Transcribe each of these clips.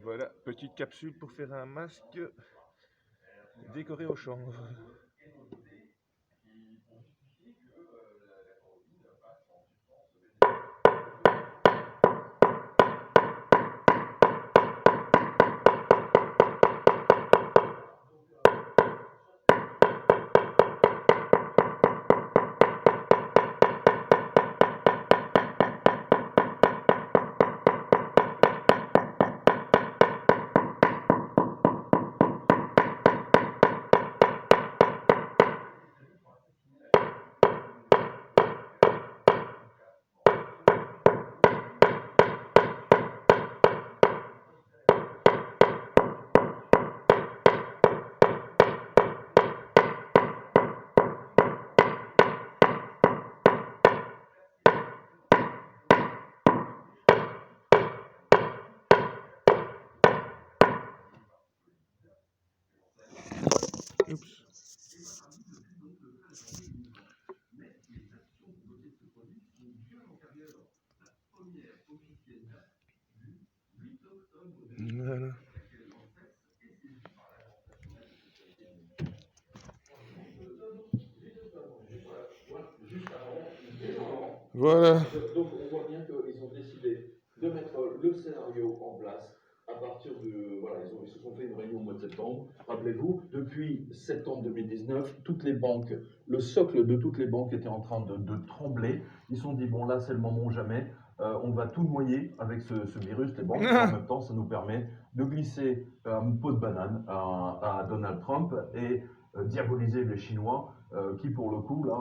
Voilà, petite capsule pour faire un masque décoré au chanvre. Oups. Voilà. Voilà. Donc on voit bien qu'ils ont décidé de mettre le scénario en place à partir de... Voilà, ils se sont fait une réunion au mois de septembre. Rappelez-vous, depuis septembre 2019, toutes les banques, le socle de toutes les banques était en train de trembler. Ils se sont dit, bon là c'est le moment ou jamais, on va tout noyer avec ce virus, les banques, et en même temps ça nous permet de glisser un pot de banane à Donald Trump et diaboliser les Chinois. Qui pour le coup là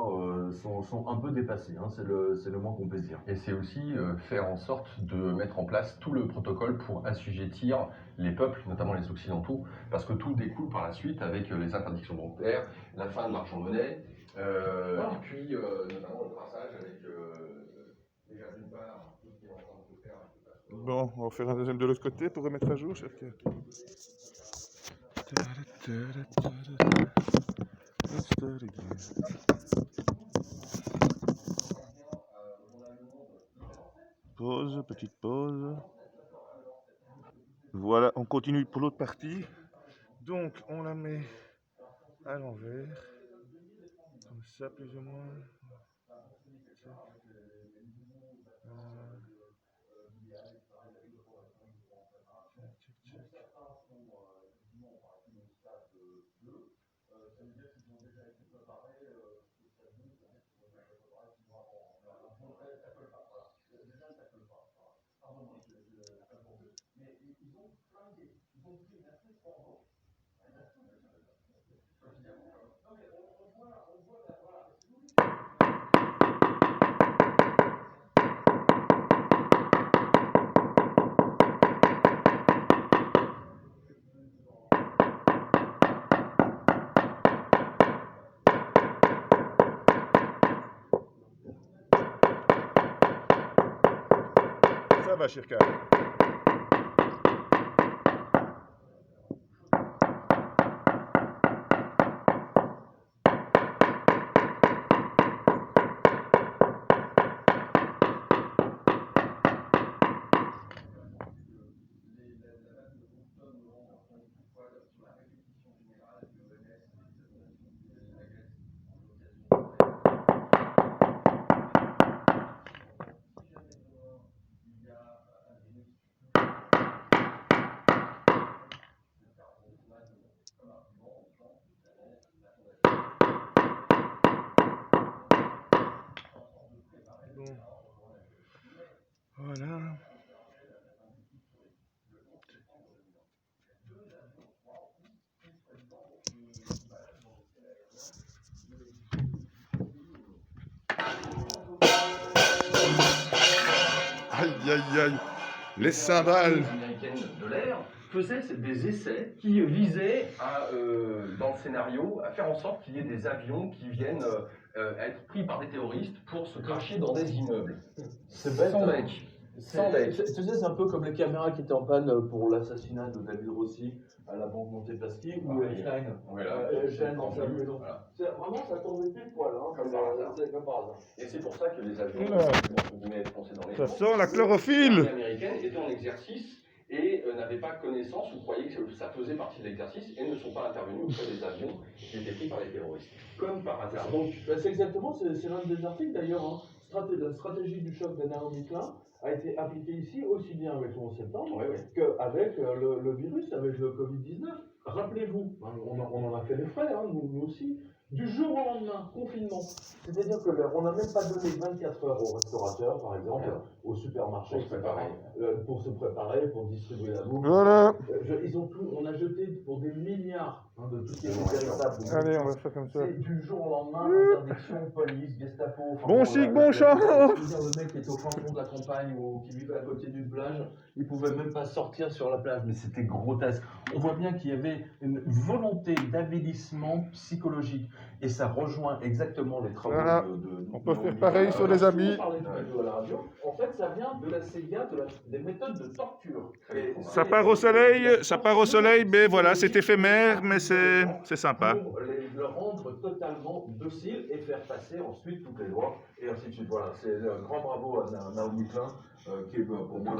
sont un peu dépassés, hein, c'est le moins qu'on puisse dire. Et c'est aussi faire en sorte de mettre en place tout le protocole pour assujettir les peuples, notamment les occidentaux, parce que tout découle par la suite avec les interdictions bancaires, la fin de l'argent-monnaie, et puis notamment le traçage avec déjà d'une part tout ce qui est en train de se faire. Bon, on va faire un deuxième de l'autre côté pour remettre à jour, chacun. Pause, petite pause. Voilà, on continue pour l'autre partie. Donc, on la met à l'envers. Comme ça, plus ou moins. Ça va, Shirka. Bon. Voilà. Aïe, aïe, aïe. Les cymbales. Américaine de l'air faisait des essais qui visaient à, dans le scénario, à faire en sorte qu'il y ait des avions qui viennent être pris par des terroristes pour se cracher dans des immeubles. C'est bête, Sans hein. mec. Tu sais, c'est un peu comme les caméras qui étaient en panne pour l'assassinat de David Rossi à la banque Montepaschi ou Einstein. Einstein dans sa maison. Voilà. Vraiment, ça tombe pile poil. C'est comme par hasard. Et c'est pour ça que les avions, Oula. entre guillemets, foncés dans les Ça champs, sent la chlorophylle. l'armée américaine était en exercice et n'avait pas connaissance ou croyait que ça faisait partie de l'exercice et ne sont pas intervenus auprès des avions qui étaient pris par les terroristes. Comme par hasard. Donc, c'est exactement, c'est l'un des articles d'ailleurs. Hein. La stratégie du choc de Naomi Klein a été appliquée ici aussi bien avec le 11 septembre qu'avec le virus, avec le Covid-19. Rappelez-vous, on en a fait les frais, hein, nous aussi, du jour au lendemain, confinement. C'est-à-dire qu'on n'a même pas donné 24 heures aux restaurateurs, par exemple, aux supermarchés, pour se préparer, pour distribuer la bouffe. Voilà. On a jeté pour des milliards de tout ce qui est périssables. Allez, on va faire comme ça. C'est du jour au lendemain, interdiction, police, Gestapo. Bon chic, bon chant. Le mec qui était au fin fond de la campagne ou qui vivait à côté d'une plage, il pouvait même pas sortir sur la plage, mais c'était grotesque. On voit bien qu'il y avait une volonté d'avilissement psychologique. Et ça rejoint exactement les travaux Voilà. On peut faire pareil sur les habits. De la radio. En fait, ça vient de la CIA, des méthodes de torture. Ça part au soleil, mais voilà, c'est éphémère, mais c'est sympa. Pour le rendre totalement docile et faire passer ensuite toutes les lois, et ainsi de suite. Voilà, c'est un grand bravo à Naomi Klein, qui est pour moi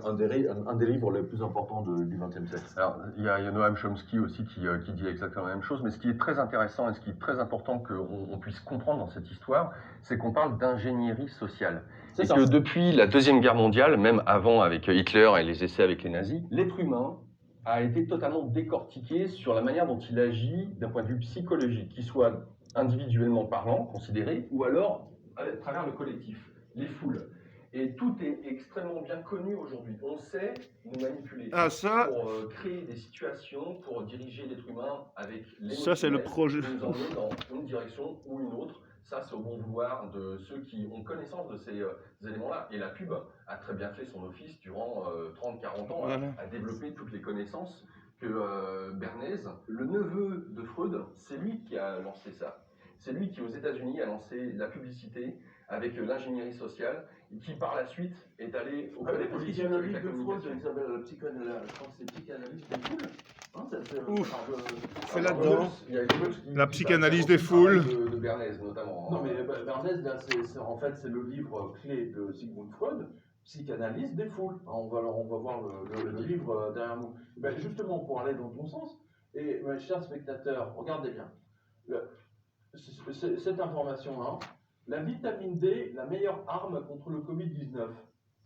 un des livres les plus importants du XXe siècle. Alors, il y a Noam Chomsky aussi qui dit exactement la même chose, mais ce qui est très intéressant et ce qui est très important qu'on puisse comprendre dans cette histoire, c'est qu'on parle d'ingénierie sociale. Et que depuis la Deuxième Guerre mondiale, même avant avec Hitler et les essais avec les nazis, l'être humain a été totalement décortiqué sur la manière dont il agit d'un point de vue psychologique, qu'il soit individuellement parlant, considéré, ou alors à travers le collectif, les foules. Et tout est extrêmement bien connu aujourd'hui. On sait nous manipuler pour créer des situations, pour diriger l'être humain avec les Ça, c'est le projet. nous emmener dans une direction ou une autre. Ça, c'est au bon vouloir de ceux qui ont connaissance de ces éléments-là. Et la pub a très bien fait son office durant 30-40 ans, Voilà. à développer toutes les connaissances que Bernays, le neveu de Freud, c'est lui qui a lancé ça. C'est lui qui, aux États-Unis, a lancé la publicité avec l'ingénierie sociale, et qui par la suite est allé auprès des politiques. Il y a un livre de Freud qui s'appelle je pense que c'est Psychanalyse des foules. C'est là-dedans. La psychanalyse des foules. De Bernays notamment. Non, mais Bernays, en fait, c'est le livre clé de Sigmund Freud, Psychanalyse des foules. On va voir le livre derrière nous. Ben, justement, pour aller dans ton sens, et mes chers spectateurs, regardez bien. Cette information-là, la vitamine D, la meilleure arme contre le Covid-19.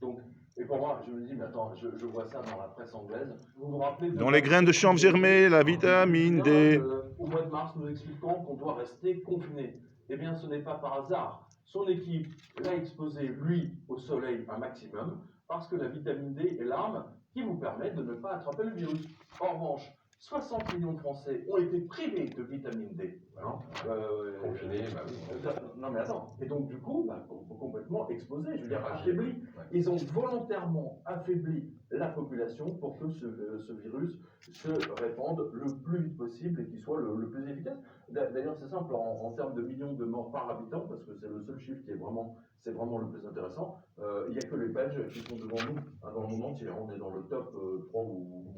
Donc, et pour moi, je me dis, mais attends, je vois ça dans la presse anglaise. Vous vous rappelez Dans les graines de chanvre germées, la vitamine D. Au mois de mars, nous expliquons qu'on doit rester confiné. Eh bien, ce n'est pas par hasard. Son équipe l'a exposé, lui, au soleil un maximum, parce que la vitamine D est l'arme qui vous permet de ne pas attraper le virus. En revanche, 60 millions de Français ont été privés de vitamine D. Confinés, bah oui. Non mais attends, et donc du coup, complètement exposés, je veux dire affaiblis. Ils ont volontairement affaibli la population pour que ce virus se répande le plus vite possible et qu'il soit le plus efficace. D'ailleurs, c'est simple, en termes de millions de morts par habitant, parce que c'est le seul chiffre qui est vraiment le plus intéressant, il n'y a que les Belges qui sont devant nous, dans le monde entier. On est dans le top 3 ou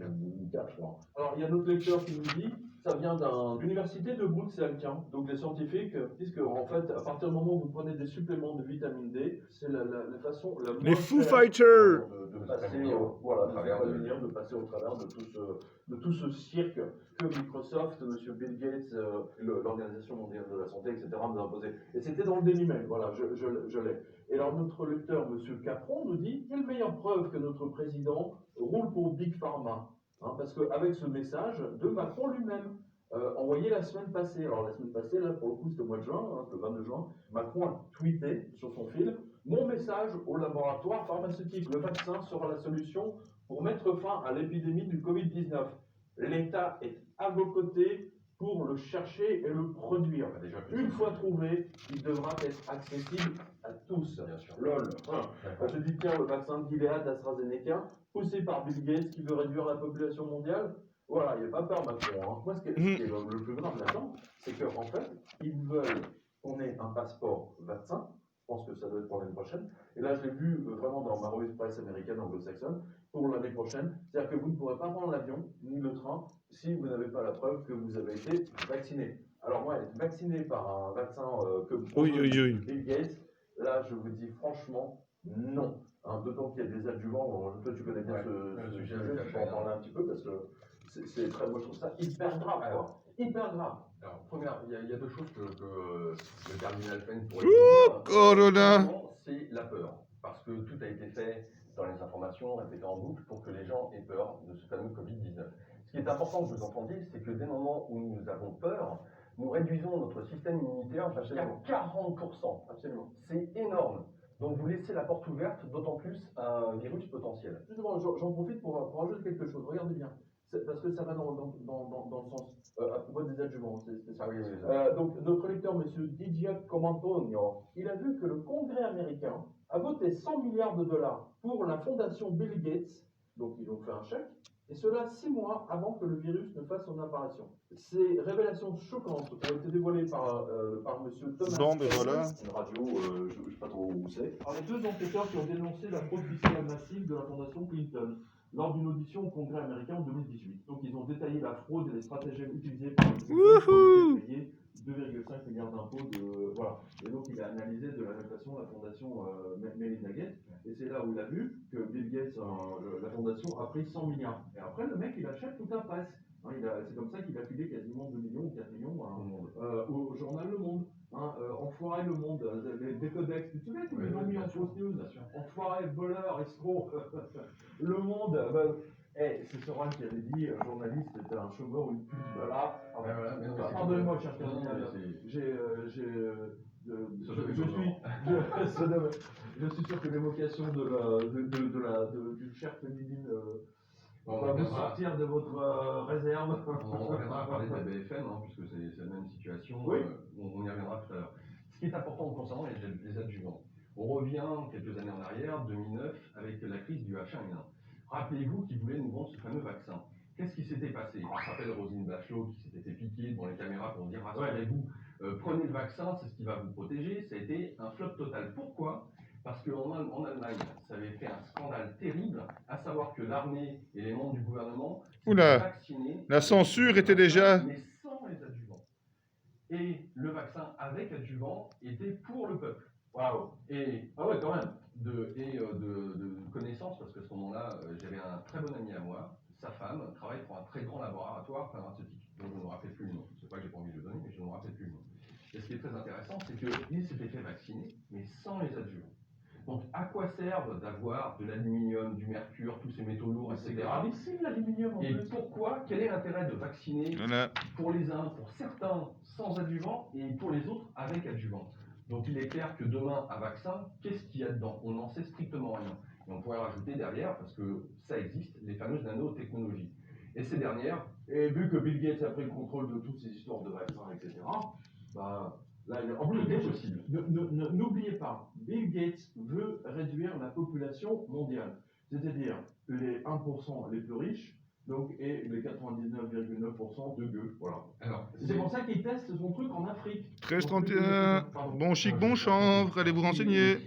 4, je crois. Alors, il y a notre lecteur qui nous dit, ça vient d'une université de Bruxelles, tiens. Donc, les scientifiques disent qu'en fait, à partir du moment où vous prenez des suppléments de vitamine D, c'est la façon la moins Les Foo chère Fighters. de passer, de passer au travers de tout ce cirque que Microsoft, M. Bill Gates, l'Organisation mondiale de la santé, etc. nous a imposé. Et c'était dans le Daily Mail, voilà, je l'ai. Et alors notre lecteur, M. Capron, nous dit « Quelle meilleure preuve que notre président roule pour Big Pharma ?» Parce qu'avec ce message de Macron lui-même, envoyé la semaine passée, alors la semaine passée, là pour le coup c'était au mois de juin, le 22 juin, Macron a tweeté sur son fil « Mon message au laboratoire pharmaceutique, le vaccin sera la solution pour mettre fin à l'épidémie du Covid-19. L'État est à vos côtés pour le chercher et le produire. Une fois trouvé, il devra être accessible à tous. » Bien sûr. LOL. Je dis tiens, le vaccin de Gilead d'AstraZeneca, poussé par Bill Gates qui veut réduire la population mondiale. Voilà, il n'y a pas peur Macron. Moi, ce qui est le plus grave là-dedans, c'est qu'en fait, ils veulent qu'on ait un passeport vaccin pense que ça doit être pour l'année prochaine. Et là, je l'ai vu vraiment dans ma revue de presse américaine anglo-saxonne pour l'année prochaine. C'est-à-dire que vous ne pourrez pas prendre l'avion ni le train si vous n'avez pas la preuve que vous avez été vacciné. Alors moi, être vacciné par un vaccin que propose Bill Gates, là, je vous dis franchement, non. Hein, d'autant qu'il y a des adjuvants. Toi, tu connais bien ce sujet, tu peux en parler un petit peu parce que c'est très, moi, je trouve ça hyper grave, quoi. Hyper grave. Alors, première, il y a deux choses que le cardinal Pen pourrait dire. Corona. C'est la peur. Parce que tout a été fait dans les informations, répétées en boucle, pour que les gens aient peur de ce fameux Covid-19. Ce qui est important que vous entendiez, c'est que dès le moment où nous avons peur, nous réduisons notre système immunitaire jusqu'à 40%. Absolument. C'est énorme. Donc vous laissez la porte ouverte, d'autant plus à un virus potentiel. Justement, j'en profite pour ajouter quelque chose. Regardez bien. Parce que ça va dans le sens à propos des adjuvants. C'est ça. Ah oui, Donc, notre lecteur, M. Didier Comantonio, il a vu que le Congrès américain a voté 100 milliards de dollars pour la fondation Bill Gates. Donc, ils ont fait un chèque. Et cela 6 mois avant que le virus ne fasse son apparition. Ces révélations choquantes ont été dévoilées par M. Thomas. Bon, ben voilà. Une radio, je ne sais pas trop où c'est. Alors, les deux enquêteurs qui ont dénoncé la fraude fiscale massive de la fondation Clinton lors d'une audition au Congrès américain en 2018. Donc, ils ont détaillé la fraude et les stratagèmes utilisés par le Clinton pour payer 2,5 milliards d'impôts de. Voilà. Et donc, il a analysé de la même façon la fondation Melinda Gates. Et c'est là où il a vu que Bill Gates, la fondation, a pris 100 milliards. Et après, le mec, il achète toute la presse. Hein, c'est comme ça qu'il a filé quasiment 2 millions ou 4 millions au journal Le Monde. Hein, enfoiré Le Monde, des codex. Tu te souviens qu'ils ont mis en fausse news? Enfoiré, voleur, escroc. Le Monde. C'est Soran qui avait dit journaliste, c'était un chômeur ou une pute. Voilà. Pardonnez-moi, cher cardinal. Je suis sûr que l'évocation d'une chair féminine va vous sortir de votre réserve. On reviendra à parler de la BFM, hein, puisque c'est la même situation. Oui. On y reviendra tout à l'heure. Ce qui est important concernant les adjuvants. On revient quelques années en arrière, 2009, avec la crise du H1N1. Rappelez-vous qu'ils voulaient nous vendre ce fameux vaccin. Qu'est-ce qui s'était passé? On se rappelle Roselyne Bachelot qui s'était fait piquer devant les caméras pour dire rassurez-vous, prenez le vaccin, c'est ce qui va vous protéger. Ça a été un flop total. Pourquoi? Parce qu'en Allemagne, ça avait fait un scandale terrible, à savoir que l'armée et les membres du gouvernement s'étaient vaccinés. La censure était déjà. Mais sans les adjuvants. Et le vaccin avec adjuvant était pour le peuple. Waouh! Et ah ouais, quand même. De connaissances, parce qu'à ce moment-là, j'avais un très bon ami à moi, sa femme travaille pour un très grand laboratoire pharmaceutique, dont je ne me rappelle plus le nom. C'est pas que j'ai pas envie de le donner, mais je ne me rappelle plus le nom. Et ce qui est très intéressant, c'est qu'il s'était fait vacciner, mais sans les adjuvants. Donc, à quoi servent d'avoir de l'aluminium, du mercure, tous ces métaux lourds, etc. C'est gravissime l'aluminium en Et plus. pourquoi? Quel est l'intérêt de vacciner pour les uns, pour certains sans adjuvant, et pour les autres avec adjuvant? Donc il est clair que demain, un vaccin, qu'est-ce qu'il y a dedans? On n'en sait strictement rien. Et on pourrait rajouter derrière, parce que ça existe, les fameuses nanotechnologies. Et ces dernières... Et vu que Bill Gates a pris le contrôle de toutes ces histoires de vaccins, etc., bah, là, en plus, possible. N'oubliez pas, Bill Gates veut réduire la population mondiale. C'est-à-dire les 1% les plus riches, donc, et les 99,9% de gueux. Voilà. C'est pour ça qu'il teste son truc en Afrique. 13-31, bon chic, bon chanvre, allez vous renseigner.